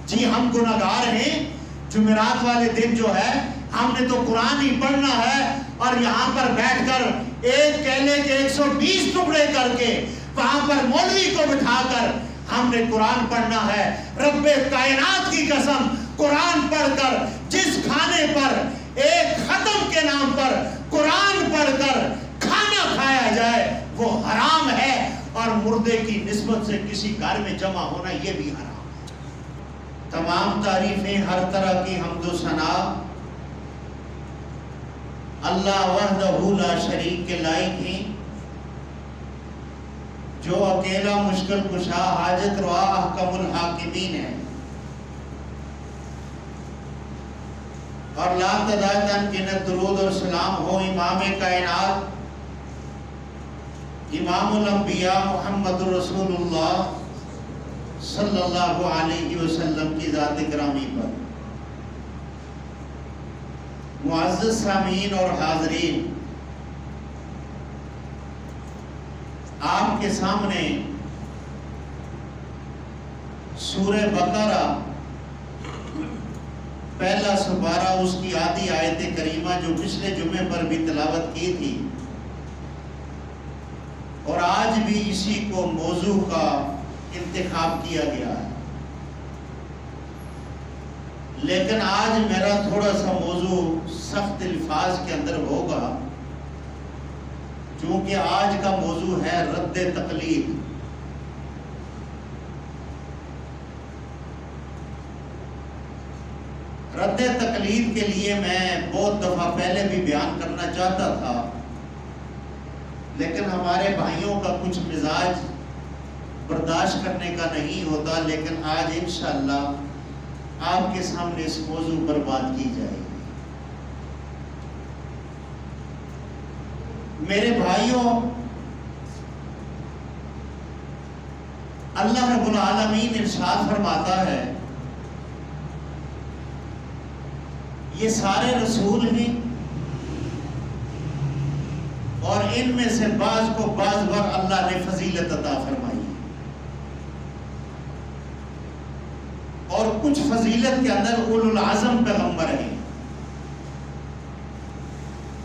جی ہم گناہگار ہیں، جمعرات والے دن جو ہے ہم نے تو قرآن ہی پڑھنا ہے، اور یہاں پر بیٹھ کر ایک کیلے کے 120 ٹکڑے کر کے وہاں پر مولوی کو بٹھا کر ہم نے قرآن پڑھنا ہے۔ رب کائنات کی قسم، قرآن پڑھ کر جس کھانے پر ایک ختم کے نام پر قرآن پڑھ کر کھانا کھایا جائے وہ حرام ہے، اور مردے کی نسبت سے کسی گھر میں جمع ہونا یہ بھی حرام ہے۔ تمام تعریفیں، ہر طرح کی حمد و ثنا اللہ وحدہ لا شریک کے لائق ہیں، جو اکیلا مشکل کشا، حاجت روا، احکم الحاکمین ہے، اور لا تعداد انگنت درود اور سلام ہو امام کائنات، امام الانبیاء محمد رسول اللہ صلی اللہ علیہ وسلم کی ذات گرامی پر۔ معزز سامعین اور حاضرین، آپ کے سامنے سورہ بقرہ پہلا سپارہ، اس کی آدھی آیت کریمہ جو پچھلے جمعے پر بھی تلاوت کی تھی، اور آج بھی اسی کو موضوع کا انتخاب کیا گیا ہے، لیکن آج میرا تھوڑا سا موضوع سخت الفاظ کے اندر ہوگا، چونکہ آج کا موضوع ہے رد تقلید۔ رد تقلید کے لیے میں بہت دفعہ پہلے بھی بیان کرنا چاہتا تھا، لیکن ہمارے بھائیوں کا کچھ مزاج برداشت کرنے کا نہیں ہوتا، لیکن آج انشاءاللہ آپ کے سامنے اس موضوع پر بات کی جائے گی۔ میرے بھائیوں، اللہ رب العالمین ارشاد فرماتا ہے، یہ سارے رسول ہیں، اور ان میں سے بعض کو بعض بار اللہ نے فضیلت عطا فرمائی، اور کچھ فضیلت کے اندر اولو العزم پیغمبر ہیں۔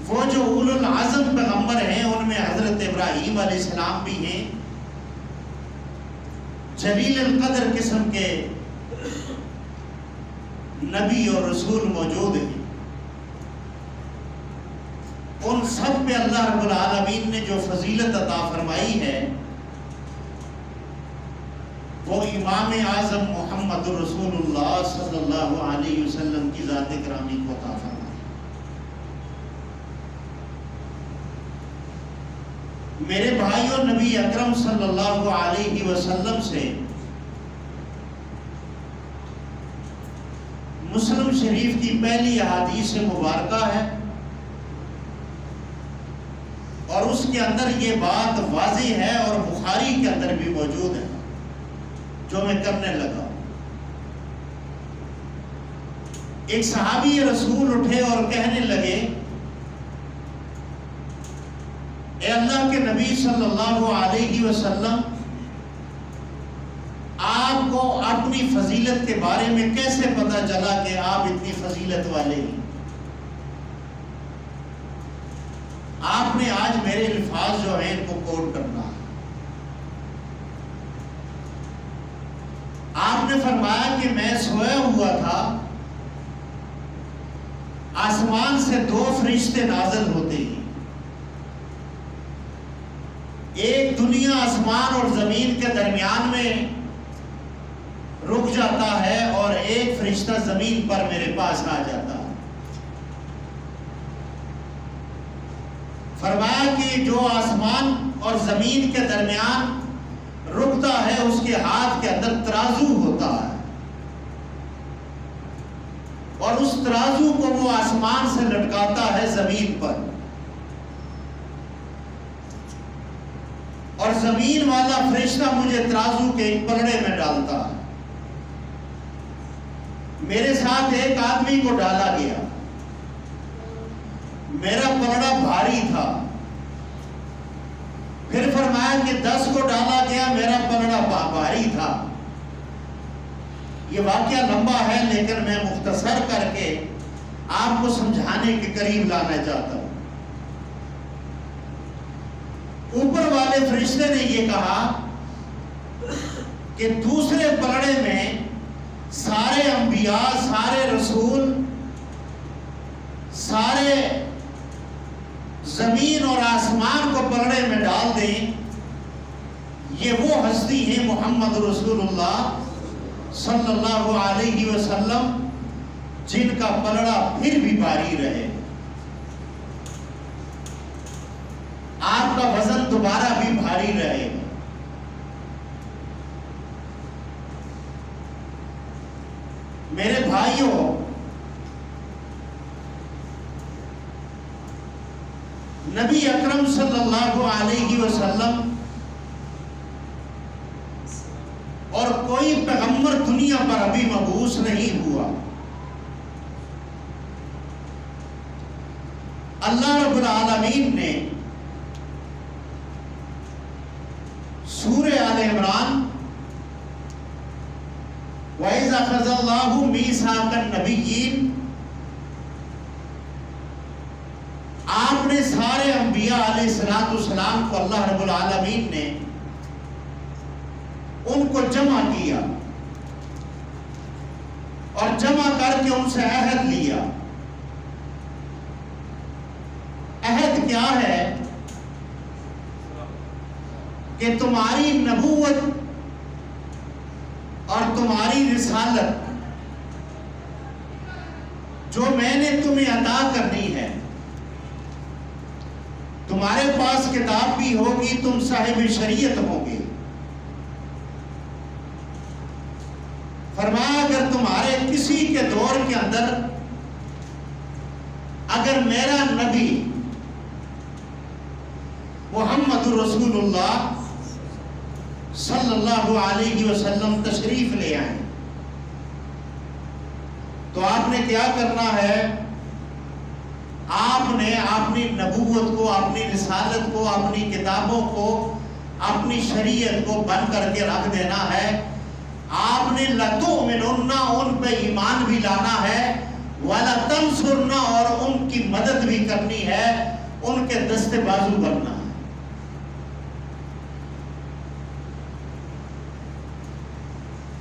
وہ جو اولو العزم پیغمبر ہیں ان میں حضرت ابراہیم علیہ السلام بھی ہیں، جلیل القدر قسم کے نبی اور رسول موجود ہیں۔ ان سب پہ اللہ رب العالمین نے جو فضیلت عطا فرمائی ہے وہ امام اعظم محمد رسول اللہ صلی اللہ علیہ وسلم کی ذات گرامی کو عطا فرمائی۔ میرے بھائیوں، نبی اکرم صلی اللہ علیہ وسلم سے مسلم شریف کی پہلی احادیث مبارکہ ہے، اور اس کے اندر یہ بات واضح ہے، اور بخاری کے اندر بھی موجود ہے جو میں کرنے لگا۔ ایک صحابی رسول اٹھے اور کہنے لگے، اے اللہ کے نبی صلی اللہ علیہ وسلم، آپ کو اپنی فضیلت کے بارے میں کیسے پتا چلا کہ آپ اتنی فضیلت والے ہیں؟ آپ نے آج میرے الفاظ جو ہیں ان کو کوٹ کرنا ہے۔ آپ نے فرمایا کہ میں سویا ہوا تھا، آسمان سے 2 فرشتے نازل ہوتے ہیں، ایک دنیا آسمان اور زمین کے درمیان میں رک جاتا ہے، اور ایک فرشتہ زمین پر میرے پاس آ جاتا ہے۔ فرمایا کہ جو آسمان اور زمین کے درمیان رکتا ہے اس کے ہاتھ کے اندر ترازو ہوتا ہے، اور اس ترازو کو وہ آسمان سے لٹکاتا ہے زمین پر، اور زمین والا فرشتہ مجھے ترازو کے ایک پلڑے میں ڈالتا ہے۔ میرے ساتھ ایک آدمی کو ڈالا گیا، میرا پلڑا بھاری تھا، پھر فرمایا کہ 10 کو ڈالا گیا، میرا پلڑا بھاری تھا، یہ واقعہ لمبا ہے لیکن میں مختصر کر کے آپ کو سمجھانے کے قریب لانا چاہتا ہوں۔ اوپر والے فرشتے نے یہ کہا کہ دوسرے پلڑے میں سارے انبیاء، سارے رسول، سارے زمین اور آسمان کو پلڑے میں ڈال دیں، یہ وہ ہستی ہیں محمد رسول اللہ صلی اللہ علیہ وسلم جن کا پلڑا پھر بھی بھاری رہے، آپ کا وزن دوبارہ بھی بھاری رہے گا۔ میرے بھائیوں، نبی اکرم صلی اللہ علیہ وسلم اور کوئی پیغمبر دنیا پر ابھی مبعوث نہیں ہوا۔ اللہ رب العالمین نے سورہ آل عمران وَإِذْ أَخَذَ اللَّهُ مِيثَاقَ النَّبِيِّينَ، آپ نے سارے انبیاء علیہ السلام کو اللہ رب العالمین نے ان کو جمع کیا اور جمع کر کے ان سے عہد لیا۔ عہد کیا ہے؟ کہ تمہاری نبوت اور تمہاری رسالت جو میں نے تمہیں عطا کرنی ہے، تمہارے پاس کتاب بھی ہوگی، تم صاحب شریعت ہوگے۔ فرمایا اگر تمہارے کسی کے دور کے اندر اگر میرا نبی محمد رسول اللہ صلی اللہ علیہ وسلم تشریف لے آئیں تو آپ نے کیا کرنا ہے؟ آپ نے اپنی نبوت کو، اپنی رسالت کو، اپنی کتابوں کو، اپنی شریعت کو بند کر کے رکھ دینا ہے۔ آپ نے لَتُؤْمِنُنَّ، ان پہ ایمان بھی لانا ہے، وَلَتَنْصُرْنَ، اور ان کی مدد بھی کرنی ہے، ان کے دستے بازو بننا ہے۔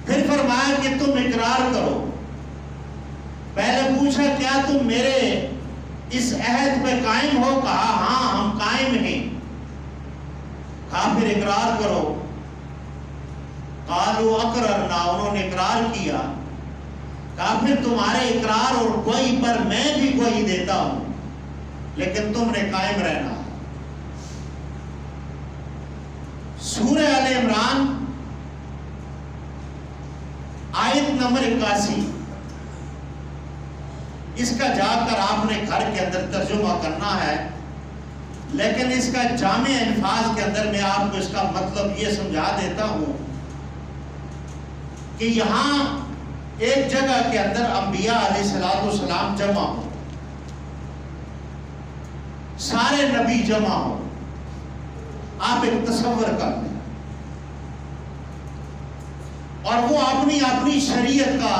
پھر فرمایا کہ تم اقرار کرو۔ پہلے پوچھا کیا تم میرے اس عہد پہ قائم ہو؟ کہا ہاں ہم قائم ہیں۔ کہا پھر اقرار کرو۔ قالوا اقررنا، انہوں نے اقرار کیا۔ کہا پھر تمہارے اقرار اور گوئی پر میں بھی گوئی دیتا ہوں، لیکن تم نے قائم رہنا۔ سورہ آل عمران آیت نمبر 81، اس کا جا کر آپ نے گھر کے اندر ترجمہ کرنا ہے، لیکن اس کا جامع الفاظ کے اندر میں آپ کو اس کا مطلب یہ سمجھا دیتا ہوں کہ یہاں ایک جگہ کے اندر انبیاء علیہ السلام جمع ہو، سارے نبی جمع ہو۔ آپ ایک تصور کر لیں، اور وہ اپنی اپنی شریعت کا،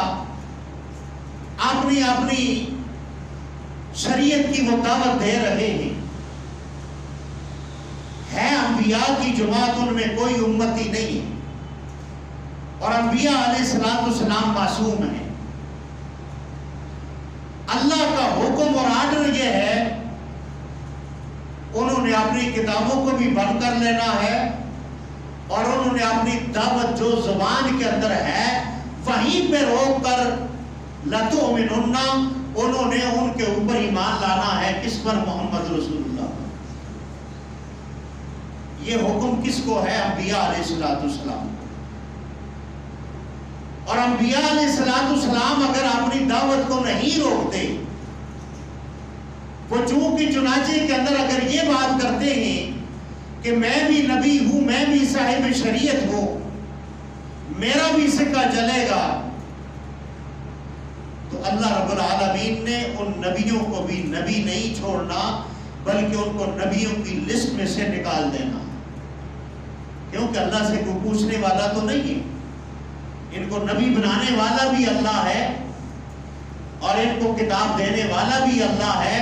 اپنی شریعت کی وہ دعوت دے رہے ہیں۔ ہے انبیاء کی جماعت، ان میں کوئی امتی نہیں ہے، اور انبیاء علیہ السلام معصوم ہیں۔ اللہ کا حکم اور آرڈر یہ ہے، انہوں نے اپنی کتابوں کو بھی بند کر لینا ہے، اور انہوں نے اپنی دعوت جو زبان کے اندر ہے وہیں پہ روک کر لَتُؤْمِنُنَّ، انہوں نے ان کے اوپر ایمان لانا ہے۔ کس پر؟ محمد رسول اللہ۔ یہ حکم کس کو ہے؟ انبیاء علیہ السلام۔ اور انبیاء علیہ السلام اگر اپنی دعوت کو نہیں روکتے، وہ چونکہ چنانچہ کے اندر اگر یہ بات کرتے ہیں کہ میں بھی نبی ہوں، میں بھی صاحب شریعت ہوں، میرا بھی سکہ چلے گا، تو اللہ رب العالمین نے ان نبیوں کو بھی نبی نہیں چھوڑنا، بلکہ ان کو نبیوں کی لسٹ میں سے نکال دینا، کیونکہ اللہ سے کوئی پوچھنے والا تو نہیں ہے۔ ان کو نبی بنانے والا بھی اللہ ہے اور ان کو کتاب دینے والا بھی اللہ ہے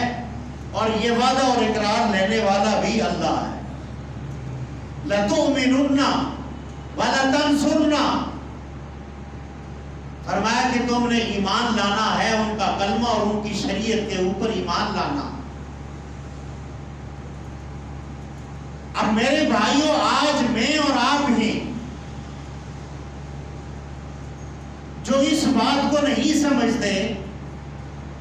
اور یہ وعدہ اور اقرار لینے والا بھی اللہ ہے. لَتُؤْمِنُنَّ وَلَتَنْصُرُنَّ، فرمایا کہ تم نے ایمان لانا ہے، ان کا کلمہ اور ان کی شریعت کے اوپر ایمان لانا. اب میرے بھائیوں، آج میں اور آپ ہیں جو اس بات کو نہیں سمجھتے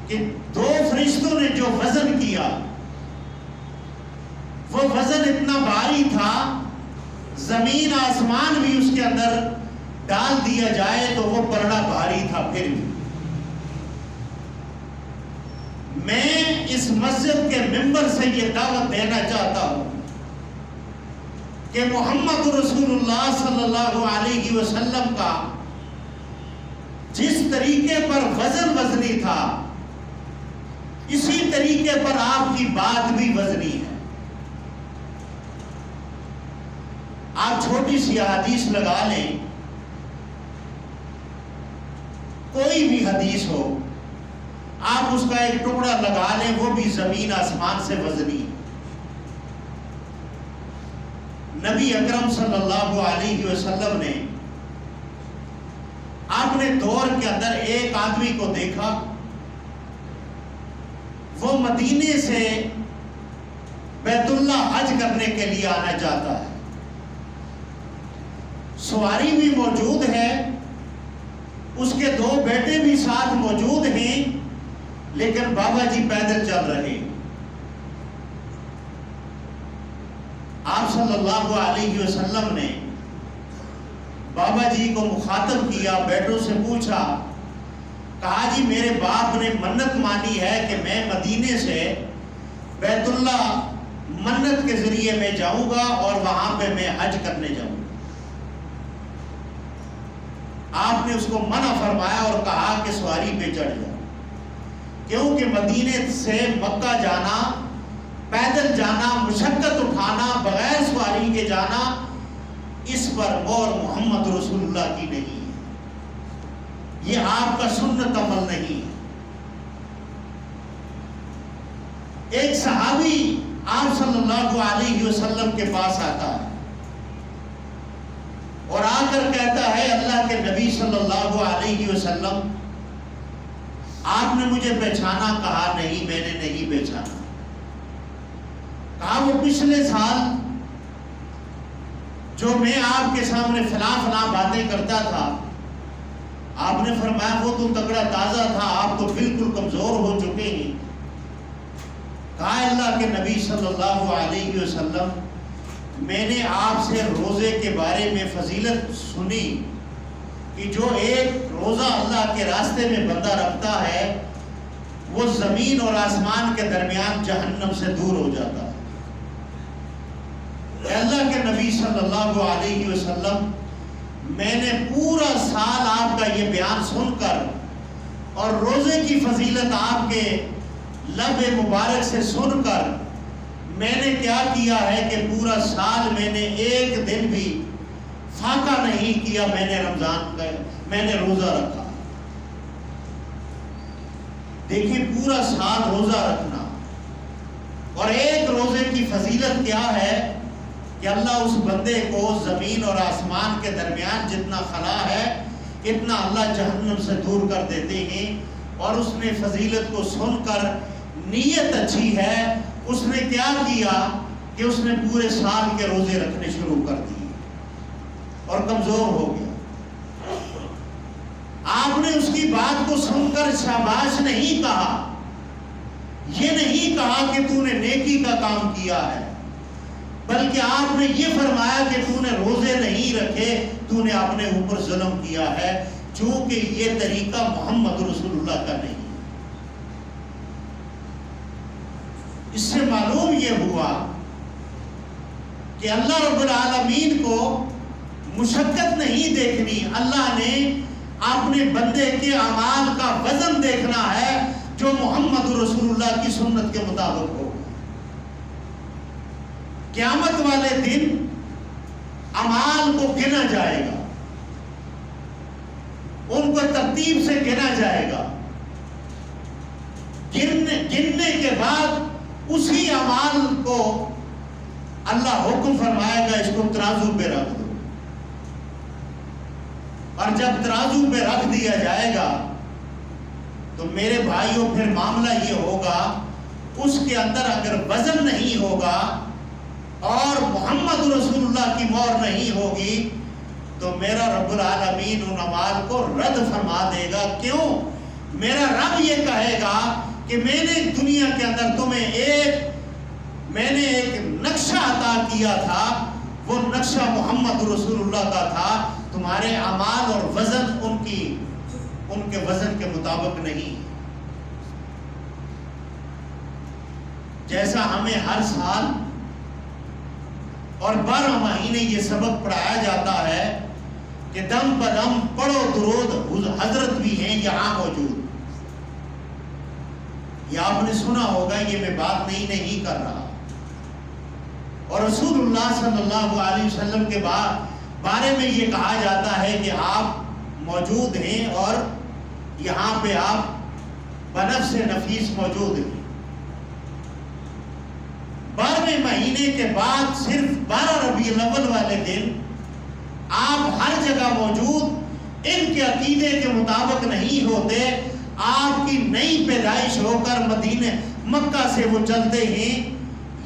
کہ دو فرشتوں نے جو وزن کیا وہ وزن اتنا بھاری تھا، زمین آسمان بھی اس کے اندر ڈال دیا جائے تو وہ بڑا بھاری تھا. پھر بھی میں اس مسجد کے ممبر سے یہ دعوت دینا چاہتا ہوں کہ محمد رسول اللہ صلی اللہ علیہ وسلم کا جس طریقے پر وزن وزنی تھا، اسی طریقے پر آپ کی بات بھی وزنی ہے. آپ چھوٹی سی حدیث لگا لیں، کوئی بھی حدیث ہو، آپ اس کا ایک ٹکڑا لگا لیں، وہ بھی زمین آسمان سے وزنی ہے. نبی اکرم صلی اللہ علیہ وسلم نے اپنے دور کے اندر ایک آدمی کو دیکھا، وہ مدینے سے بیت اللہ حج کرنے کے لیے آنا چاہتا ہے. سواری بھی موجود ہے، اس کے دو بیٹے بھی ساتھ موجود ہیں، لیکن بابا جی پیدل چل رہے ہیں. آپ صلی اللہ علیہ وسلم نے بابا جی کو مخاطب کیا، بیٹوں سے پوچھا، کہا جی میرے باپ نے منت مانی ہے کہ میں مدینے سے بیت اللہ منت کے ذریعے میں جاؤں گا اور وہاں پہ میں حج کرنے جاؤں گا. آپ نے اس کو منع فرمایا اور کہا کہ سواری پہ چڑھ جاؤ، کیونکہ مدینے سے مکہ جانا، پیدل جانا، مشقت اٹھانا، بغیر سواری کے جانا، اس پر مور محمد رسول اللہ کی نہیں ہے، یہ آپ کا سنت عمل نہیں ہے. ایک صحابی آپ صلی اللہ علیہ وسلم کے پاس آتا ہے اور آ کر کہتا ہے، اللہ کے نبی صلی اللہ علیہ وسلم، آپ نے مجھے پہچانا؟ کہا نہیں، میں نے نہیں پہچانا. کہا وہ پچھلے سال جو میں آپ کے سامنے فلاں باتیں کرتا تھا، آپ نے فرمایا وہ تو تگڑا تازہ تھا، آپ تو بالکل کمزور ہو چکے ہیں. کہا اللہ کے نبی صلی اللہ علیہ وسلم، میں نے آپ سے روزے کے بارے میں فضیلت سنی کہ جو ایک روزہ اللہ کے راستے میں بندہ رکھتا ہے وہ زمین اور آسمان کے درمیان جہنم سے دور ہو جاتا ہے. اللہ کے نبی صلی اللہ علیہ وسلم، میں نے پورا سال آپ کا یہ بیان سن کر اور روزے کی فضیلت آپ کے لب مبارک سے سن کر میں نے کیا کیا ہے کہ پورا سال میں نے ایک دن بھی فاقہ نہیں کیا، میں نے رمضان کا میں نے روزہ رکھا. دیکھیں پورا سال روزہ رکھنا، اور ایک روزے کی فضیلت کیا ہے کہ اللہ اس بندے کو زمین اور آسمان کے درمیان جتنا خلا ہے اتنا اللہ جہنم سے دور کر دیتے ہیں. اور اس نے فضیلت کو سن کر نیت اچھی ہے، اس نے کیا کیا کہ اس نے پورے سال کے روزے رکھنے شروع کر دیے اور کمزور ہو گیا. آپ نے اس کی بات کو سن کر شاباش نہیں کہا، یہ نہیں کہا کہ تو نے نیکی کا کام کیا ہے، بلکہ آپ نے یہ فرمایا کہ تو نے روزے نہیں رکھے، تو نے اپنے اوپر ظلم کیا ہے، چونکہ یہ طریقہ محمد رسول اللہ کا نہیں. اس سے معلوم یہ ہوا کہ اللہ رب العالمین کو مشقت نہیں دیکھنی، اللہ نے اپنے بندے کے اعمال کا وزن دیکھنا ہے جو محمد رسول اللہ کی سنت کے مطابق ہو. قیامت والے دن اعمال کو گنا جائے گا، ان کو ترتیب سے گنا جائے گا. گننے کے بعد اسی اعمال کو اللہ حکم فرمائے گا اس کو ترازو پہ رکھ دو. اور جب ترازو پہ رکھ دیا جائے گا تو میرے بھائیوں پھر معاملہ یہ ہوگا، اس کے اندر اگر وزن نہیں ہوگا اور محمد رسول اللہ کی مہر نہیں ہوگی تو میرا رب العالمین ان اعمال کو رد فرما دے گا. کیوں؟ میرا رب یہ کہے گا کہ میں نے دنیا کے اندر تمہیں میں نے ایک نقشہ عطا کیا تھا، وہ نقشہ محمد رسول اللہ کا تھا، تمہارے اعمال اور وزن ان کے وزن کے مطابق نہیں. جیسا ہمیں ہر سال اور 12 مہینے یہ سبق پڑھایا جاتا ہے کہ دم بدم پڑھو درود، حضرت بھی ہیں یہاں موجود. یہ آپ نے سنا ہوگا، یہ میں بات نہیں کر رہا. اور رسول اللہ صلی اللہ علیہ وسلم کے بارے میں یہ کہا جاتا ہے کہ آپ موجود ہیں اور یہاں پہ آپ بنفس نفیس موجود ہیں. 12ویں مہینے کے بعد صرف 12 ربیع الاول والے دن آپ ہر جگہ موجود، ان کے عقیدے کے مطابق نہیں ہوتے. آپ کی نئی پیدائش ہو کر مدینہ مکہ سے وہ چلتے ہیں،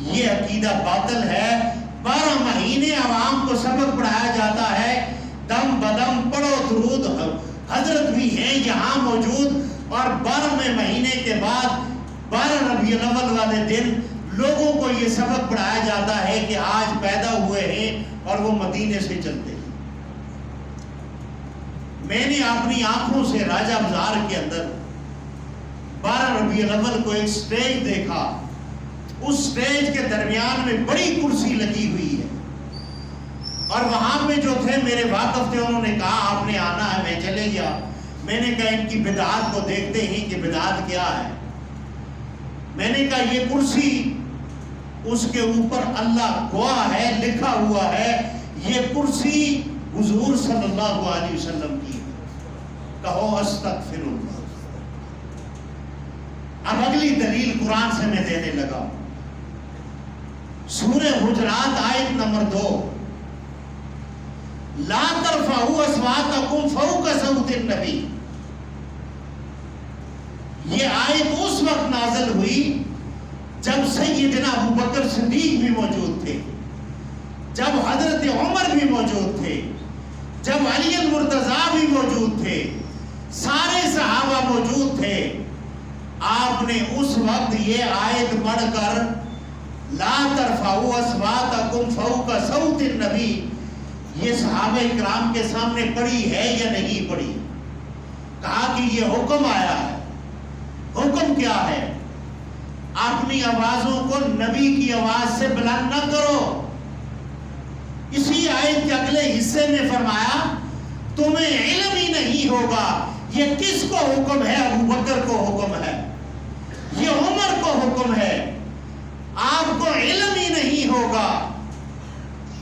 یہ عقیدہ باطل ہے. 12 مہینے عوام کو سبق پڑھایا جاتا ہے، دم بدم پڑھو درود، حضرت بھی ہیں یہاں موجود. اور 12ویں مہینے کے بعد 12 ربیع الاول والے دن لوگوں کو یہ سبق پڑھایا جاتا ہے کہ آج پیدا ہوئے ہیں اور وہ مدینے سے چلتے ہیں. میں نے اپنی آنکھوں سے راجہ بازار کے اندر 12 ربیع الاول کو ایک سٹیج دیکھا. اس سٹیج کے درمیان میں بڑی کرسی لگی ہوئی ہے اور وہاں پہ جو تھے میرے واقف تھے، انہوں نے کہا آپ نے آنا ہے. میں چلے گیا. میں نے کہا ان کی بدعات کو دیکھتے ہیں کہ بدعات کیا ہے. میں نے کہا یہ کرسی، اس کے اوپر اللہ گواہ ہے، لکھا ہوا ہے یہ کرسی حضور صلی اللہ علیہ وسلم کی. کہو استغفر اللہ. اب اگلی دلیل قرآن سے میں دینے لگا. سورہ حجرات آیت نمبر 2، لا ترفعوا اصواتکم فوق صوت النبی. یہ آیت اس وقت نازل ہوئی جب سیدنا ابوبکر صدیق بھی موجود تھے، جب حضرت عمر بھی موجود تھے، جب علی المرتضیٰ بھی موجود تھے، سارے صحابہ موجود تھے. آپ نے اس وقت یہ آیت پڑھ کر لا ترفعوا اصواتکم فوق صوت النبی یہ صحابہ کرام کے سامنے پڑھی ہے یا نہیں پڑھی؟ کہا کہ یہ حکم آیا ہے. حکم کیا ہے؟ اپنی آوازوں کو نبی کی آواز سے بلند نہ کرو. اسی آیت کے اگلے حصے میں فرمایا تمہیں علم ہی نہیں ہوگا. یہ کس کو حکم ہے؟ ابو بکر کو حکم ہے، یہ عمر کو حکم ہے. آپ کو علم ہی نہیں ہوگا.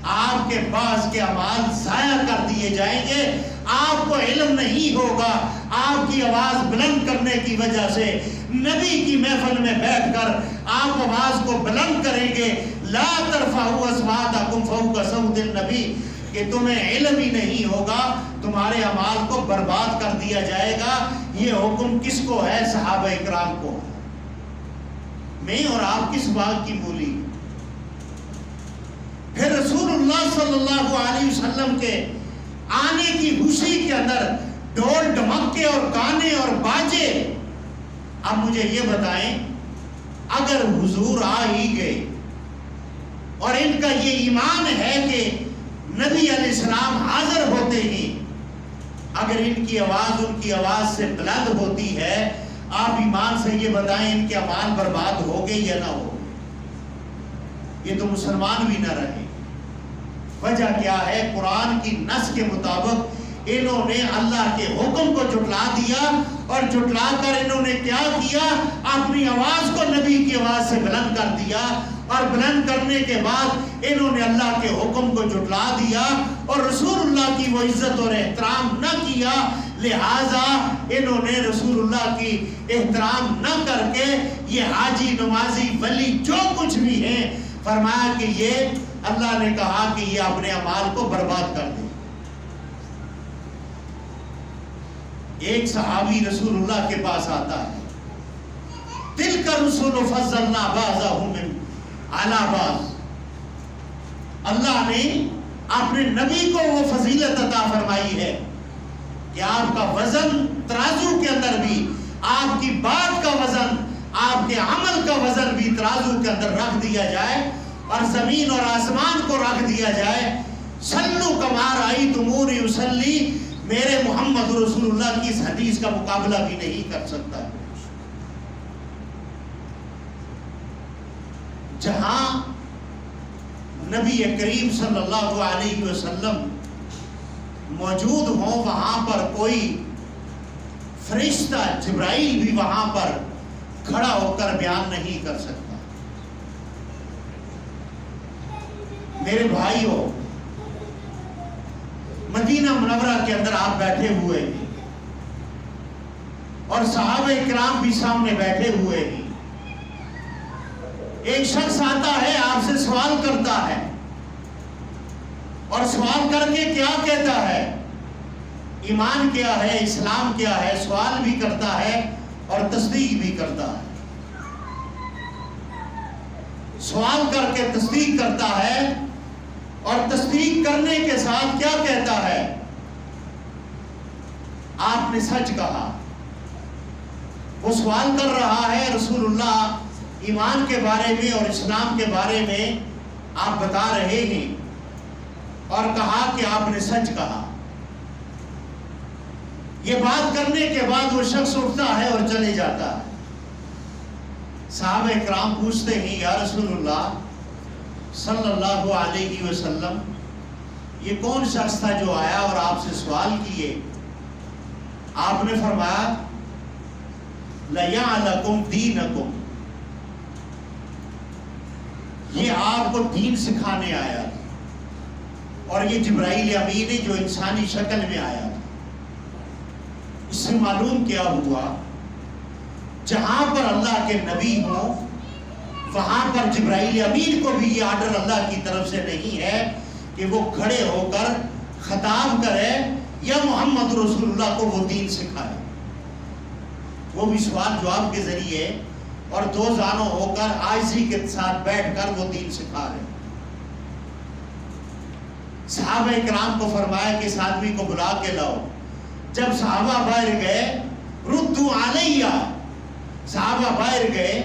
آپ کے پاس کے اعمال ضائع کر دیے جائیں گے. آپ کو علم نہیں ہوگا. آپ کی آواز بلند کرنے کی وجہ سے نبی کی محفل میں بیٹھ کر آپ آواز کو بلند کریں گے. لا ترفعوا اصواتکم فوق صوت النبی کہ تمہیں علم ہی نہیں ہوگا، تمہارے اعمال کو برباد کر دیا جائے گا. یہ حکم کس کو ہے؟ صحابہ اکرام کو. میں اور آپ کس بات کی بولی؟ پھر رسول اللہ صلی اللہ علیہ وسلم کے آنے کی خوشی کے اندر ڈھول ڈھمکے اور گانے اور باجے. اب مجھے یہ بتائیں، اگر حضور آ ہی گئے اور ان کا یہ ایمان ہے کہ نبی علیہ السلام حاضر ہوتے ہیں، اگر ان کی آواز سے بلند ہوتی ہے، آپ ایمان سے یہ بتائیں ان کے اعمال برباد ہو گئے یا نہ ہو گئے؟ یہ تو مسلمان بھی نہ رہے. وجہ کیا ہے؟ قرآن کی نص کے مطابق انہوں نے اللہ کے حکم کو جھٹلا دیا اور جھٹلا کر انہوں نے کیا کیا؟ اپنی آواز کو نبی کی آواز سے بلند کر دیا اور بلند کرنے کے بعد انہوں نے اللہ کے حکم کو جھٹلا دیا اور رسول اللہ کی وہ عزت اور احترام نہ کیا. لہذا انہوں نے رسول اللہ کی احترام نہ کر کے یہ حاجی نمازی ولی جو کچھ بھی ہیں، فرمایا کہ یہ اللہ نے کہا کہ یہ اپنے اعمال کو برباد کر دے۔ ایک صحابی رسول اللہ کے پاس آتا ہے، تِلْكَ الرُّسُلُ فَضَّلْنَا بَعْضَهُمْ عَلَىٰ بَعْضٍ، اللہ نے اپنے نبی کو وہ فضیلت عطا فرمائی ہے کہ آپ کا وزن ترازو کے اندر بھی، آپ کی بات کا وزن، آپ کے عمل کا وزن بھی ترازو کے اندر رکھ دیا جائے اور زمین اور آسمان کو رکھ دیا جائے۔ صلو کما رأیتمونی اصلی، میرے محمد رسول اللہ کی اس حدیث کا مقابلہ بھی نہیں کر سکتا۔ جہاں نبی کریم صلی اللہ علیہ وسلم موجود ہوں، وہاں پر کوئی فرشتہ جبرائیل بھی وہاں پر کھڑا ہو کر بیان نہیں کر سکتا۔ میرے بھائیوں، مدینہ منورہ کے اندر آپ بیٹھے ہوئے ہیں اور صحابہ کرام بھی سامنے بیٹھے ہوئے ہیں۔ ایک شخص آتا ہے، آپ سے سوال کرتا ہے، اور سوال کر کے کیا کہتا ہے؟ ایمان کیا ہے، اسلام کیا ہے، سوال بھی کرتا ہے اور تصدیق بھی کرتا ہے۔ سوال کر کے تصدیق کرتا ہے اور تصدیق کرنے کے ساتھ کیا کہتا ہے؟ آپ نے سچ کہا۔ وہ سوال کر رہا ہے، رسول اللہ ایمان کے بارے میں اور اسلام کے بارے میں آپ بتا رہے ہیں، اور کہا کہ آپ نے سچ کہا۔ یہ بات کرنے کے بعد وہ شخص اٹھتا ہے اور چلے جاتا ہے۔ صحابہ کرام پوچھتے ہیں، یا رسول اللہ صلی اللہ علیہ وسلم، یہ کون شخص تھا جو آیا اور آپ سے سوال کیے؟ آپ نے فرمایا، لَيَعْلَكُمْ دِينَكُمْ، یہ آپ کو دین سکھانے آیا تھا، اور یہ جبرائیل امین ہے جو انسانی شکل میں آیا تھا۔ اس سے معلوم کیا ہوا؟ جہاں پر اللہ کے نبی ہوں، وہاں پر جبرائیل امین کو بھی یہ آرڈر اللہ کی طرف سے نہیں ہے کہ وہ کھڑے ہو کر خطاب کرے یا محمد رسول اللہ کو وہ دین سکھائے۔ وہ بھی سوال جواب کے ذریعے اور دو زانوں ہو کر عاجزی کے ساتھ بیٹھ کر وہ دین سکھا رہے۔ صحابہ کرام کو فرمایا کہ اس آدمی کو بلا کے لاؤ۔ جب صحابہ باہر گئے، ردو علیہ، صحابہ باہر گئے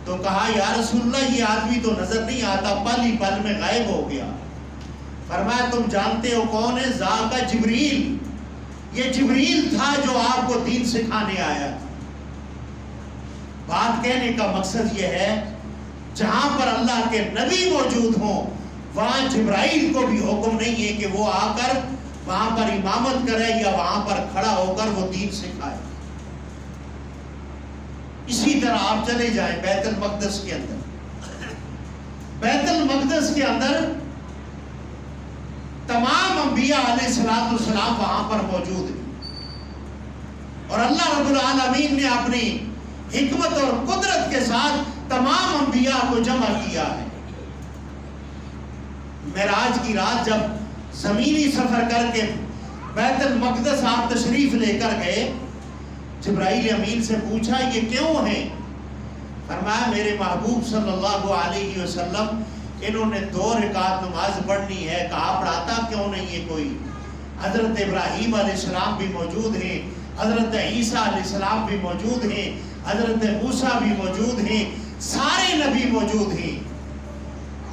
تو کہا، یا رسول اللہ یہ آدمی تو نظر نہیں آتا، پل ہی پل میں غائب ہو گیا۔ فرمایا، تم جانتے ہو کون ہے؟ ذاک جبریل، یہ جبریل تھا جو آپ کو دین سکھانے آیا تھا۔ بات کہنے کا مقصد یہ ہے، جہاں پر اللہ کے نبی موجود ہوں، وہاں جبرائیل کو بھی حکم نہیں ہے کہ وہ آ کر وہاں پر امامت کرے یا وہاں پر کھڑا ہو کر وہ دین سکھائے۔ اسی طرح آپ چلے جائیں بیت المقدس کے اندر۔ بیت المقدس کے اندر تمام انبیاء علیہ السلام وہاں پر موجود ہیں، اور اللہ رب العالمین نے اپنی حکمت اور قدرت کے ساتھ تمام انبیاء کو جمع کیا ہے۔ معراج کی رات جب زمینی سفر کر کے بیت المقدس آپ تشریف لے کر گئے، جبرائیل امین سے پوچھا، یہ کیوں ہیں؟ فرمایا، میرے محبوب صلی اللہ علیہ وسلم انہوں نے 2 رکعت نماز پڑھنی ہے۔ کہا، پڑھاتا کیوں نہیں ہے کوئی؟ حضرت ابراہیم علیہ السلام بھی موجود ہیں، حضرت عیسیٰ علیہ السلام بھی موجود ہیں، حضرت موسیٰ بھی موجود ہیں، سارے نبی موجود ہیں۔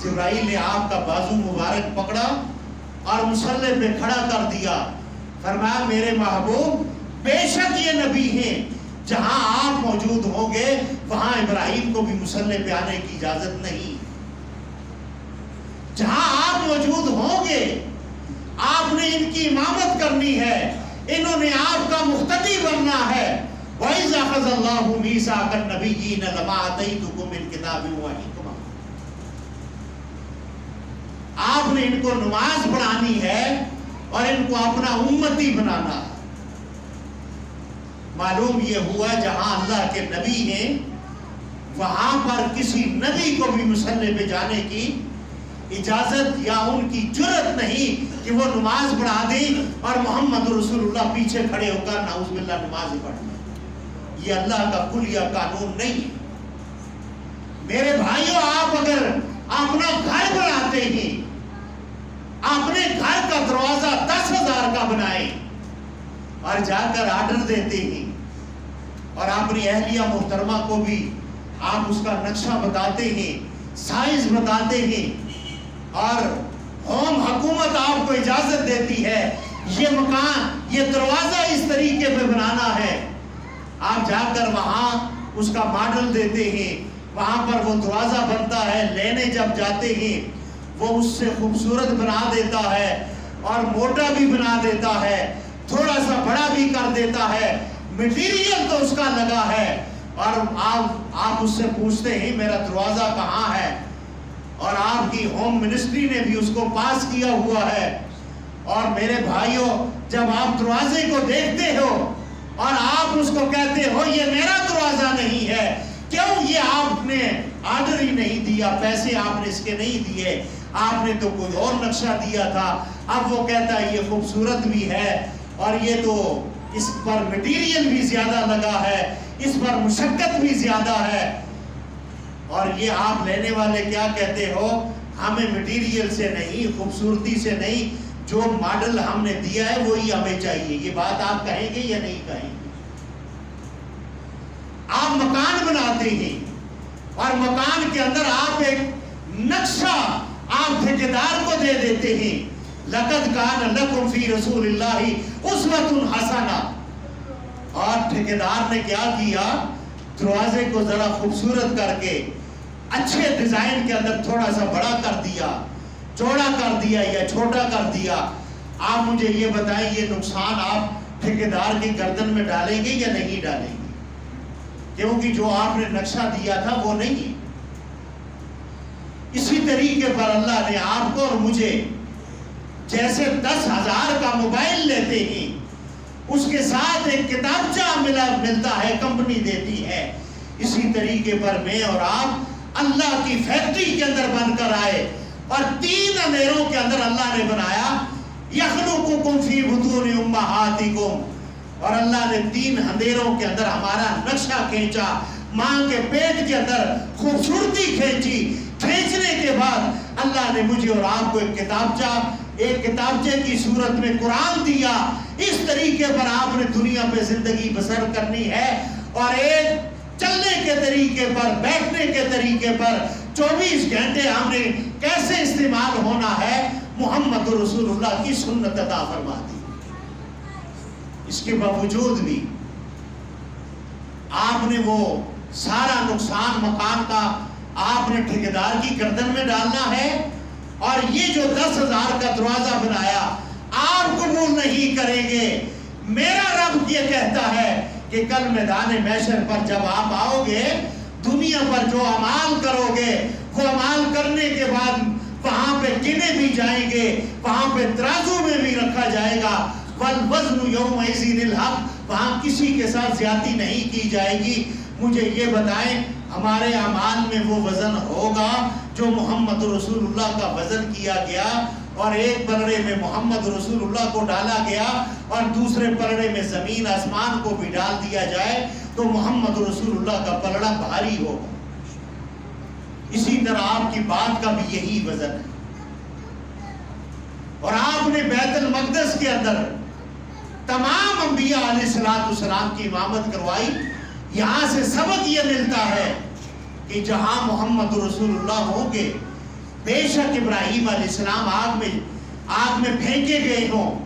جبرائیل نے آپ کا بازو مبارک پکڑا اور مصلی پہ کھڑا کر دیا۔ فرمایا، میرے محبوب بے شک یہ نبی ہیں، جہاں آپ موجود ہوں گے وہاں ابراہیم کو بھی مصلی پہ آنے کی اجازت نہیں۔ جہاں آپ موجود ہوں گے آپ نے ان کی امامت کرنی ہے، انہوں نے آپ کا مقتدی بننا ہے۔ وَإِذْ أَخَذَ اللَّهُ مِيثَاقَ النَّبِيِّينَ لَمَا آتَيْتُكُم مِّن كِتَابٍ وَحِكْمَةٍ، آپ نے ان کو نماز پڑھانی ہے اور ان کو اپنا امتی بنانا ہے۔ معلوم یہ ہوا جہاں اللہ کے نبی ہیں وہاں پر کسی نبی کو بھی مصلی پہ جانے کی اجازت یا ان کی جرت نہیں کہ وہ نماز پڑھا دیں اور محمد رسول اللہ پیچھے کھڑے ہو کر نعوذ باللہ نماز پڑھ لیں۔ یہ اللہ کا کلیہ قانون نہیں ہے۔ میرے بھائیوں، آپ اگر اپنا گھر بناتے ہیں، اپنے گھر کا دروازہ 10,000 کا بنائیں اور جا کر آرڈر دیتے ہیں اور اپنی اہلیہ محترمہ کو بھی آپ اس کا نقشہ بتاتے ہیں، سائز بتاتے ہیں، اور ہوم حکومت آپ کو اجازت دیتی ہے یہ مکان، یہ دروازہ اس طریقے پہ بنانا ہے، آپ جا کر وہاں اس کا ماڈل دیتے ہیں، وہاں پر وہ دروازہ بنتا ہے، لینے جب جاتے ہیں وہ اس سے خوبصورت بنا دیتا ہے اور موٹا بھی بنا دیتا ہے، تھوڑا سا بڑا بھی کر دیتا ہے، مٹیریل تو اس کا لگا ہے، اور آپ اس سے پوچھتے ہیں میرا دروازہ کہاں ہے، اور آپ کی ہوم منسٹری نے بھی اس کو پاس کیا ہوا ہے۔ اور میرے بھائیوں، جب آپ دروازے کو دیکھتے ہو اور آپ اس کو کہتے ہو یہ میرا دروازہ نہیں ہے، کیوں؟ یہ آپ نے آرڈر ہی نہیں دیا، پیسے آپ نے اس کے نہیں دیے، آپ نے تو کوئی اور نقشہ دیا تھا۔ اب وہ کہتا ہے یہ خوبصورت بھی ہے اور یہ تو اس پر مٹیریل بھی زیادہ لگا ہے، اس پر مشقت بھی زیادہ ہے، اور یہ آپ لینے والے کیا کہتے ہو؟ ہمیں مٹیریل سے نہیں، خوبصورتی سے نہیں، جو ماڈل ہم نے دیا ہے وہی ہمیں چاہیے۔ یہ بات آپ کہیں گے یا نہیں کہیں گے؟ آپ مکان بناتے ہیں اور مکان کے اندر آپ ایک نقشہ آپ ٹھیکیدار کو دے دیتے ہیں، لَقَدْ كَانَ لَكُمْ فِي رَسُولِ اللَّهِ أُسْوَةٌ حَسَنَةٌ، اور ٹھیکیدار نے کیا کیا؟ دروازے کو ذرا خوبصورت کر کے اچھے ڈیزائن کے اندر تھوڑا سا بڑا کر دیا، چوڑا کر دیا یا چھوٹا کر دیا۔ آپ مجھے یہ بتائیں یہ نقصان آپ ٹھیکیدار کی گردن میں ڈالیں گے یا نہیں ڈالیں گے؟ کیونکہ جو آپ نے نقشہ دیا تھا وہ نہیں ہے۔ اسی طریقے پر اللہ نے آپ کو اور مجھے جیسے 10,000 کا موبائل لیتے ہیں، اس کے ساتھ ایک کتابچہ ملتا ہے، کمپنی دیتی ہے، اسی طریقے پر میں اور آپ اللہ کی فیکٹری کے اندر بن کر آئے، اور 3 اندھیروں کے اندر اللہ نے بنایا، یخلقکم فی بطون امہاتکم، اور اللہ نے 3 اندھیروں کے اندر ہمارا نقشہ کھینچا، ماں کے پیٹ کے اندر خوبصورتی کھینچی، کھینچنے کے بعد اللہ نے مجھے اور آپ کو ایک کتابچے کی صورت میں قرآن دیا۔ اس طریقے پر آپ نے دنیا پہ زندگی بسر کرنی ہے، اور ایک چلنے کے طریقے پر، بیٹھنے کے طریقے پر 24 گھنٹے ہم نے کیسے استعمال ہونا ہے، محمد رسول اللہ کی سنت عطا فرما دی۔ اس کے باوجود بھی آپ نے وہ سارا نقصان مکان کا آپ نے ٹھیکیدار کی گردن میں ڈالنا ہے، اور یہ جو 10,000 کا دروازہ بنایا آپ قبول نہیں کریں گے۔ میرا رب یہ کہتا ہے کہ کل میدان محشر پر جب آپ آؤ گے، دنیا پر جو اعمال کرو گے وہ اعمال کرنے کے بعد وہاں پہ گنے بھی جائیں گے، وہاں پہ ترازو میں بھی رکھا جائے گا، وَالْوَزْنُ يَوْمَئِذٍ الْحَقُّ، وہاں کسی کے ساتھ زیادتی نہیں کی جائے گی۔ مجھے یہ بتائیں ہمارے اعمال میں وہ وزن ہوگا جو محمد رسول اللہ کا وزن کیا گیا، اور ایک پلڑے میں محمد رسول اللہ کو ڈالا گیا اور دوسرے پلڑے میں زمین آسمان کو بھی ڈال دیا جائے تو محمد رسول اللہ کا پلڑا بھاری ہوگا۔ اسی طرح آپ کی بات کا بھی یہی وزن ہے۔ اور آپ نے بیت المقدس کے اندر تمام انبیاء علیہ السلام کی امامت کروائی۔ یہاں سے سبق یہ ملتا ہے کہ جہاں محمد رسول اللہ ہوں گے، بے شک ابراہیم علیہ السلام آگ میں پھینکے گئے ہوں،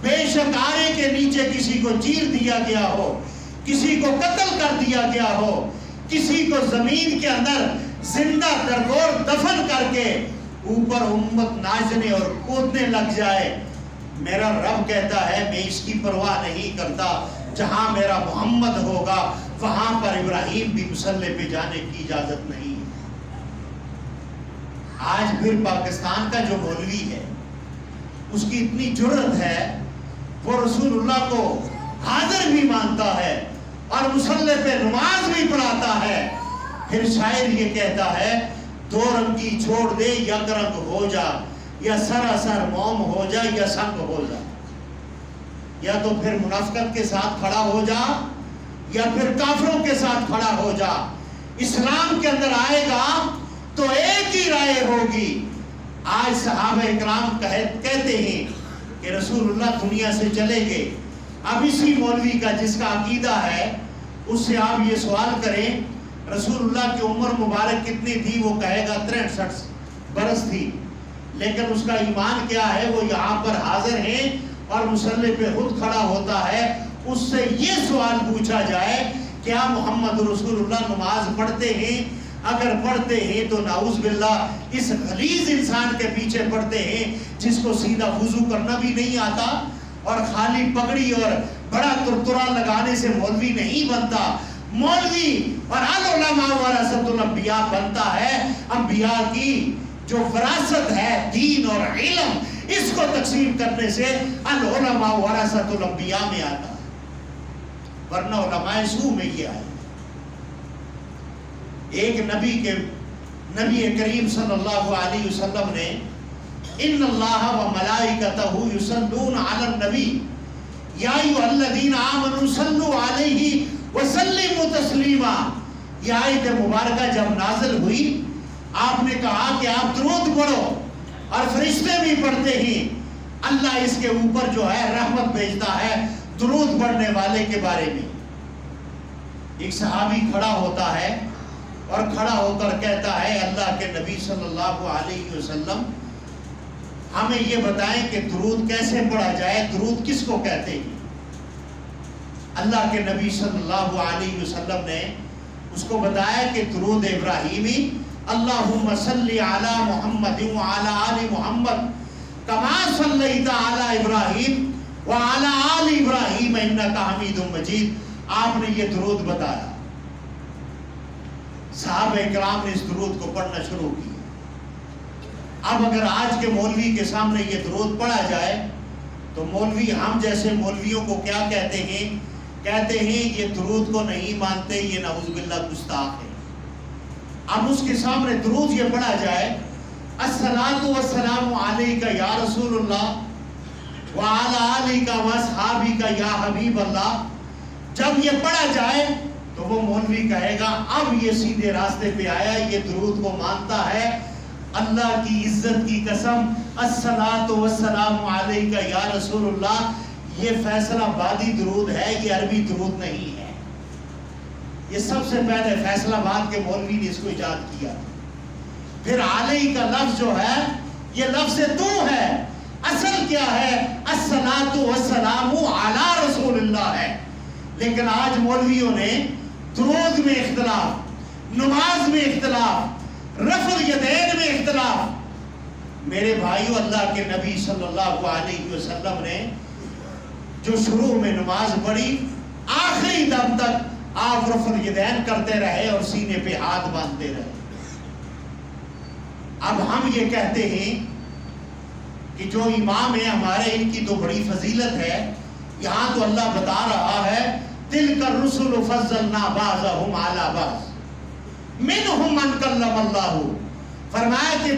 بے شک آرے کے نیچے کسی کو چیر دیا گیا ہو، کسی کو قتل کر دیا گیا ہو، کسی کو زمین کے اندر زندہ درگور دفن کر کے اوپر امت ناچنے اور کودنے لگ جائے، میرا رب کہتا ہے میں اس کی پرواہ نہیں کرتا۔ جہاں میرا محمد ہوگا وہاں پر ابراہیم بھی مصلی پہ جانے کی اجازت نہیں۔ آج پھر پاکستان کا جو مولوی ہے اس کی اتنی جرت ہے، وہ رسول اللہ کو حاضر بھی مانتا ہے اور مصلی پہ نماز بھی پڑھاتا ہے، پھر شاعر یہ کہتا ہے دو رنگی چھوڑ دے یک رنگ ہو جا، یا سراسر موم ہو جا یا سنگ ہو جا، یا تو پھر منافقت کے ساتھ کھڑا ہو جا یا پھر کافروں کے ساتھ کھڑا ہو جا۔ اسلام کے اندر آئے گا تو ایک ہی رائے ہوگی۔ آج صحابہ اکرام کہتے ہیں کہ رسول اللہ دنیا سے چلے گئے، اب اسی مولوی کا جس کا عقیدہ ہے اس سے آپ یہ سوال کریں رسول اللہ کی عمر مبارک کتنی تھی، وہ کہے گا 63 برس تھی، لیکن اس کا ایمان کیا ہے؟ وہ یہاں پر حاضر ہیں اور مصلی پہ خود کھڑا ہوتا ہے۔ اس سے یہ سوال پوچھا جائے کیا محمد رسول اللہ نماز پڑھتے ہیں؟ اگر پڑھتے ہیں تو نعوذ باللہ اس غلیظ انسان کے پیچھے پڑھتے ہیں جس کو سیدھا وضو کرنا بھی نہیں آتا، اور خالی پگڑی اور بڑا ترترا لگانے سے مولوی نہیں بنتا۔ مولوی اور العلماء ورثۃ الانبیاء بنتا ہے۔ انبیاء کی جو وراثت ہے دین اور علم، اس کو تقسیم کرنے سے العلماء ورثۃ الانبیاء میں آتا ہے، ورنہ علماء سو میں یہ آئے۔ ایک نبی کریم صلی اللہ علیہ وسلم نے ان اللہ و ملائکتہ یصلون علی النبی یا ایھا الذین آمنوا صلوا علیہ وسلموا تسلیما۔ یہ آیت مبارکہ جب نازل ہوئی آپ نے کہا کہ آپ درود پڑھو، اور فرشتے بھی پڑھتے ہیں، اللہ اس کے اوپر جو ہے رحمت بھیجتا ہے درود پڑھنے والے کے بارے میں۔ ایک صحابی کھڑا ہوتا ہے اور کھڑا ہو کر کہتا ہے اللہ کے نبی صلی اللہ علیہ وسلم ہمیں یہ بتائیں کہ درود کیسے پڑھا جائے، درود کس کو کہتے ہیں؟ اللہ کے نبی صلی اللہ علیہ وسلم نے اس کو بتایا کہ درود ابراہیمی اللہم صلی علی محمد وعلی آل محمد کما صلیت علی ابراہیم وعلی آل ابراہیم انک حمید مجید۔ آپ نے یہ درود بتایا، صحابہ اکرام نے اس درود کو پڑھنا شروع کیا۔ اب اگر آج کے مولوی کے سامنے یہ درود پڑھا جائے تو مولوی ہم جیسے مولویوں کو کیا کہتے ہیں؟ کہتے ہیں یہ درود کو نہیں مانتے، یہ نعوذ باللہ گستاخ ہے۔ اب اس کے سامنے درود یہ پڑھا جائے الصلاۃ والسلام علیک یا رسول اللہ وعلی آلک واصحابک یا حبیب اللہ، جب یہ پڑھا جائے تو وہ مولوی کہے گا اب یہ سیدھے راستے پہ آیا، یہ درود کو مانتا ہے۔ اللہ کی عزت کی قسم الصلاۃ والسلام علیک یا رسول اللہ یہ فیصلہ آبادی درود ہے، یہ عربی درود نہیں ہے۔ یہ سب سے پہلے فیصلہ آباد کے مولوی نے اس کو ایجاد کیا۔ پھر علی کا لفظ جو ہے یہ لفظ تو ہے، اصل کیا ہے؟ الصلاۃ والسلام علی رسول اللہ ہے۔ لیکن آج مولویوں نے درود میں اختلاف، نماز میں اختلاف، رفع الیدین میں اختلاف۔ میرے بھائیو، اللہ کے نبی صلی اللہ علیہ وسلم نے جو شروع میں نماز پڑھی آخری دم تک آپ رفع الیدین کرتے رہے اور سینے پہ ہاتھ باندھتے رہے۔ اب ہم یہ کہتے ہیں کہ جو امام ہیں ہمارے ان کی تو بڑی فضیلت ہے، یہاں تو اللہ بتا رہا ہے تلک الرسل فضلنا بعضهم علی بعض منہم من کلم اللہ، فرمایا کہ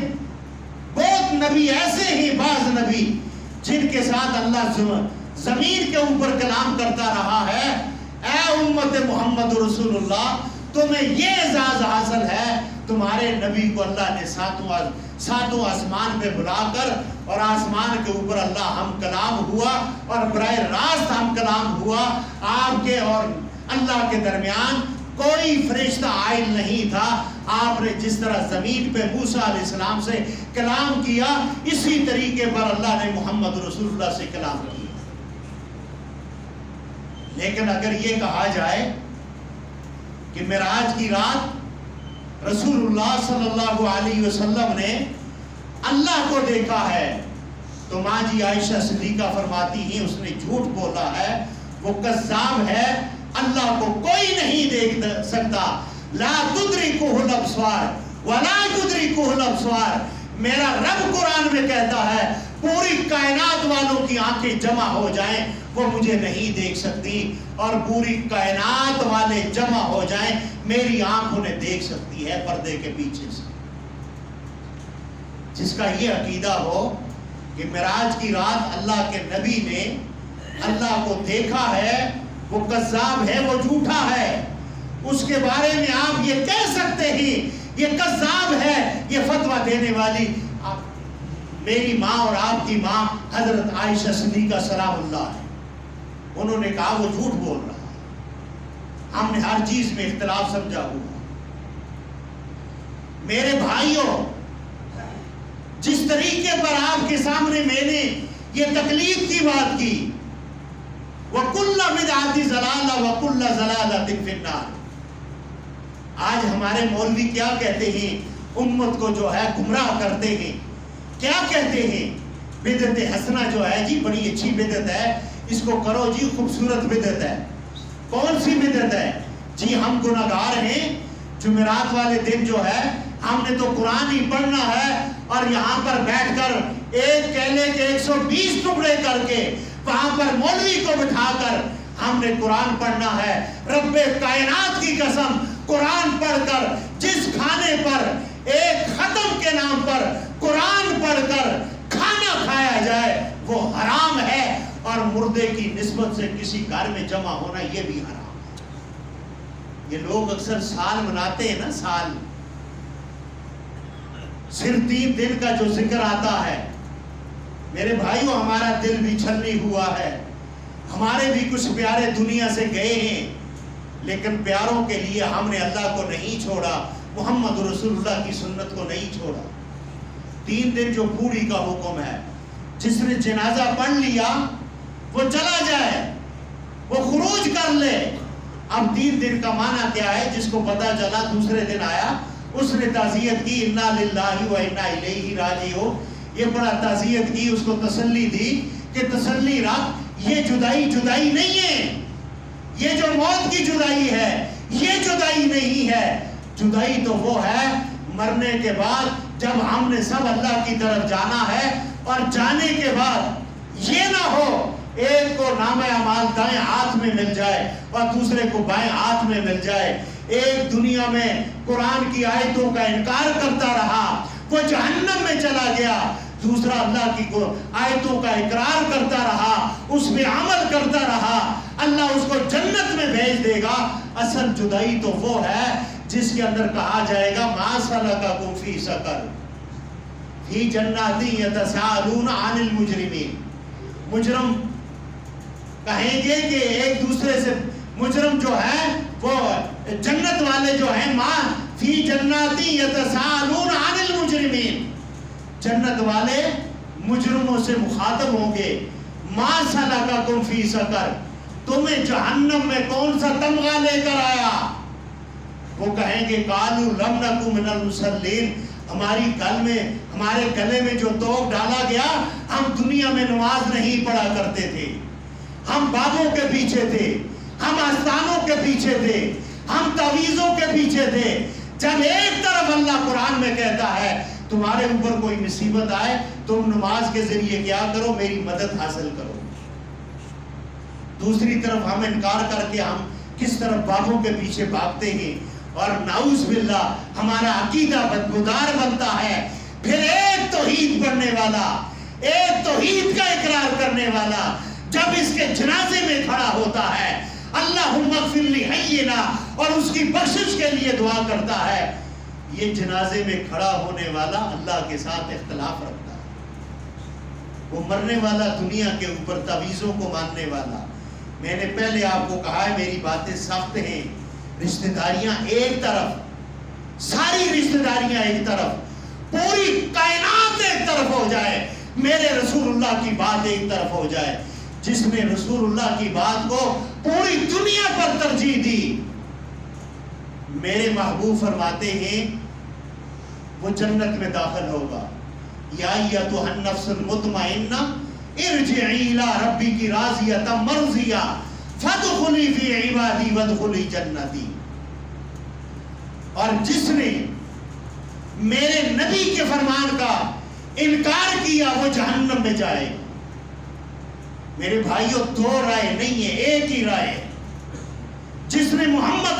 بہت نبی ایسے ہیں، بعض نبی جن کے ساتھ اللہ زمین کے اوپر کلام کرتا رہا ہے۔ اے امت محمد رسول اللہ، تمہیں یہ اعزاز حاصل ہے تمہارے نبی کو اللہ نے ساتوں آسمان پہ بلا کر، اور آسمان کے اوپر اللہ ہم کلام ہوا اور براہ راست ہم کلام ہوا۔ آپ کے اور اللہ کے درمیان کوئی فرشتہ عائل نہیں تھا۔ آپ نے جس طرح زمین پہ موسیٰ علیہ السلام سے کلام کیا، اسی طریقے پر اللہ نے محمد رسول اللہ سے کلام کیا۔ لیکن اگر یہ کہا جائے کہ معراج کی رات رسول اللہ صلی اللہ علیہ وسلم نے اللہ کو دیکھا ہے، تو ماں جی عائشہ صدیقہ فرماتی ہیں اس نے جھوٹ بولا ہے، وہ کذاب ہے، اللہ کو کوئی نہیں دیکھ سکتا۔ لا تدرکہ الابصار ولا یدرکہ الابصار، میرا رب قرآن میں کہتا ہے پوری کائنات والوں کی آنکھیں جمع ہو جائیں وہ مجھے نہیں دیکھ سکتی، اور پوری کائنات والے والے جمع ہو جائیں، میری آنکھ انہیں دیکھ سکتی ہے پردے کے پیچھے سے۔ جس کا یہ عقیدہ ہو کہ معراج کی رات اللہ کے نبی نے اللہ کو دیکھا ہے، وہ کذاب ہے، وہ جھوٹا ہے، اس کے بارے میں آپ یہ کہہ سکتے ہیں یہ کذاب ہے، یہ فتویٰ دینے والی میری ماں اور آپ کی ماں حضرت عائشہ صدیقہ سلام اللہ ہے۔ انہوں نے کہا وہ جھوٹ بول رہا ہے، ہم نے ہر چیز میں اختلاف سمجھا ہوا۔ میرے بھائیوں، جس طریقے پر آپ کے سامنے میں نے یہ تقلید کی بات کی، وَكُلَّ بِدْعَةٍ ضَلَالَةٍ وَكُلَّ ضَلَالَةٍ فِي النَّارِ، آج ہمارے مولوی کیا کہتے ہیں؟ امت کو جو ہے گمراہ کرتے ہیں۔ کیا کہتے ہیں؟ بدعت حسنہ جو ہے جی بڑی اچھی بدعت ہے، اس کو کرو جی، خوبصورت بدعت ہے۔ کون سی بدعت ہے جی؟ ہم گناہگار ہیں، جمعرات والے دن جو ہے ہم نے تو قرآن ہی پڑھنا ہے، اور یہاں پر بیٹھ کر ایک کیلے کے 120 ٹکڑے کر کے وہاں پر مولوی کو بٹھا کر ہم نے قرآن پڑھنا ہے۔ رب کائنات کی قسم، قرآن پڑھ کر جس کھانے پر ایک ختم کے نام پر قرآن پڑھ کر کھانا کھایا جائے وہ حرام ہے، اور مردے کی نسبت سے کسی گھر میں جمع ہونا یہ بھی حرام ہے۔ یہ لوگ اکثر سال مناتے ہیں نا، سال صرف 3 دن کا جو ذکر آتا ہے، میرے بھائیوں ہمارا دل بھی چھلنی ہوا ہے، ہمارے بھی کچھ پیارے دنیا سے گئے ہیں، لیکن پیاروں کے لیے ہم نے اللہ کو نہیں چھوڑا، محمد رسول اللہ کی سنت کو نہیں چھوڑا۔ 3 دن جو پوری کا حکم ہے، جس نے جنازہ پڑھ لیا وہ چلا جائے، وہ خروج کر لے۔ اب 3 دن کا معنی کیا ہے؟ جس کو پتا چلا دوسرے دن آیا، اس نے تعزیت کی، انا للہ و انا الیہ راجعون، یہ بڑا تعزیت کی، اس کو تسلی دی کہ تسلی رکھ، یہ جدائی جدائی نہیں ہے، یہ جو موت کی جدائی ہے یہ جدائی نہیں ہے، جدائی تو وہ ہے مرنے کے بعد جب ہم نے سب اللہ کی طرف جانا ہے، اور جانے کے بعد یہ نہ ہو ایک کو نامہ اعمال دائیں ہاتھ میں مل جائے اور دوسرے کو بائیں ہاتھ میں مل جائے۔ ایک دنیا میں قرآن کی آیتوں کا انکار کرتا رہا، وہ جہنم میں چلا گیا، دوسرا اللہ کی آیتوں کا اقرار کرتا رہا، اس میں عمل کرتا رہا، اللہ اس کو جنت میں بھیج دے گا۔ اصل جدائی تو وہ ہے جس کے اندر کہا جائے گا ما سلککم فی سقر فی جنات یتساءلون عن المجرمین، مجرم کہیں گے کہ ایک دوسرے سے، مجرم جو ہے وہ جنت والے جو ہیں، ما فی جنات یتساءلون عن المجرمین، جنت والے مجرموں سے مخاطب ہوں گے، ما سلککم فی سقر، تمہیں جہنم میں کون سا تمغہ لے کر آیا؟ وہ کہیں گے قالوا لم نک من المصلین، ہمارے گلے میں جو توق ڈالا گیا، ہم دنیا میں نماز نہیں پڑھا کرتے تھے، ہم بابوں کے پیچھے تھے، ہم آستانوں کے پیچھے تھے، ہم تعویذوں کے پیچھے تھے۔ جب ایک طرف اللہ قرآن میں کہتا ہے تمہارے اوپر کوئی مصیبت آئے تم نماز کے ذریعے کیا کرو؟ میری مدد حاصل کرو، دوسری طرف ہم انکار کر کے ہم کس طرف بابوں کے پیچھے بھاگتے ہیں، اور نعوذ باللہ ہمارا عقیدہ بدبودار بنتا ہے۔ پھر ایک توحید پڑھنے والا، ایک توحید کا اقرار کرنے والا جب اس کے جنازے میں کھڑا ہوتا ہے، اللہم اغفر لحینا، اور اس کی بخشش کے لیے دعا کرتا ہے، یہ جنازے میں کھڑا ہونے والا اللہ کے ساتھ اختلاف رکھتا ہے، وہ مرنے والا دنیا کے اوپر تعویذوں کو ماننے والا۔ میں نے پہلے آپ کو کہا ہے میری باتیں سخت ہیں، رشتہ داریاں ایک طرف، ساری رشتہ داریاں ایک طرف، پوری کائنات ایک طرف ہو جائے، میرے رسول اللہ کی بات ایک طرف ہو جائے۔ جس نے رسول اللہ کی بات کو پوری دنیا پر ترجیح دی، میرے محبوب فرماتے ہیں وہ جنت میں داخل ہوگا۔ یا ایتھا النفس المطمئنہ ارجعی الی ربک راضیۃ مرضیہ فادخلی فی عبادی وادخلی جنتی، اور جس نے میرے نبی کے فرمان کا انکار کیا وہ جہنم میں جائے گا۔ میرے بھائیوں 2 رائے نہیں ہے، ایک ہی رائے، جس نے محمد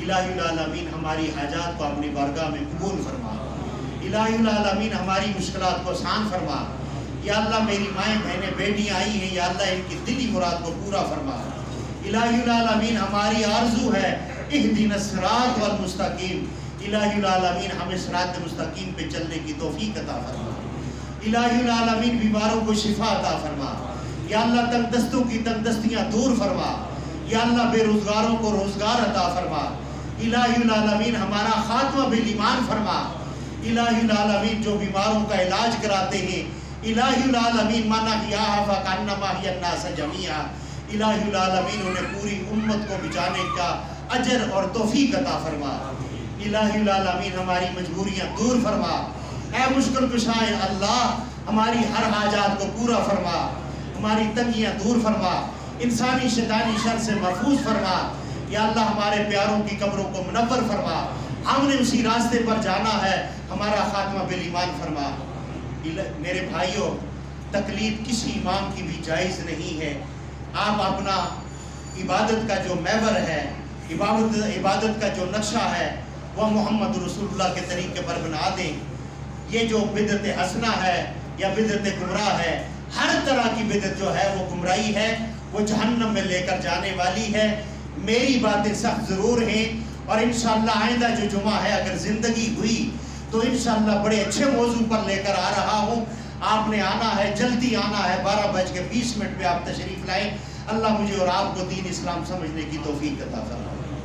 الہی العالمین ہماری حاجات کو اپنی بارگاہ میں قبول فرما، الہی العالمین ہماری مشکلات کو آسان فرما۔ یا اللہ میری مائیں بہنیں بیٹیاں آئی ہیں، یا اللہ ان کی دلی مراد کو پورا فرما۔ الہی العالمین ہماری آرزو ہے اہدنا الصراط المستقیم، الہی العالمین ہمیں صراط مستقیم پہ چلنے کی توفیق عطا فرما۔ الہی العالمین بیماروں کو شفا عطا فرما، یا اللہ تنگ دستوں کی تنگ دستیاں دور فرما، یا اللہ بے روزگاروں کو روزگار عطا فرما۔ الہی العالمین ہمارا خاتمہ بالایمان فرما۔ الہی العالمین جو بیماروں کا علاج کراتے ہیں، الہی العالمین مانا احیاھا فکانما احیا الناس جمیعا، الہی العالمین انہیں پوری امت کو بچانے کا اجر اور توفیق عطا فرما۔ الہی العالمین ہماری مجبوریاں دور فرما، اے مشکل کشائے اللہ ہماری ہر حاجات کو پورا فرما، ہماری تنگیاں دور فرما، انسانی شیطانی شر سے محفوظ فرما۔ یا اللہ ہمارے پیاروں کی قبروں کو منور فرما، ہم نے اسی راستے پر جانا ہے، ہمارا خاتمہ بالایمان فرما۔ میرے بھائیوں، تقلید کسی امام کی بھی جائز نہیں ہے۔ آپ اپنا عبادت کا جو محور ہے، عبادت کا جو نقشہ ہے، وہ محمد رسول اللہ کے طریقے پر بنا دیں۔ یہ جو بدعت حسنہ ہے یا بدعت گمراہ ہے، ہر طرح کی بدعت جو ہے وہ گمراہی ہے، وہ جہنم میں لے کر جانے والی ہے۔ میری باتیں سخت ضرور ہیں، اور انشاءاللہ آئندہ جو جمعہ ہے اگر زندگی ہوئی تو انشاءاللہ بڑے اچھے موضوع پر لے کر آ رہا ہوں۔ آپ نے آنا ہے، جلدی آنا ہے، 12:20 پہ آپ تشریف لائیں۔ اللہ مجھے اور آپ کو دین اسلام سمجھنے کی توفیق عطا فرمائے۔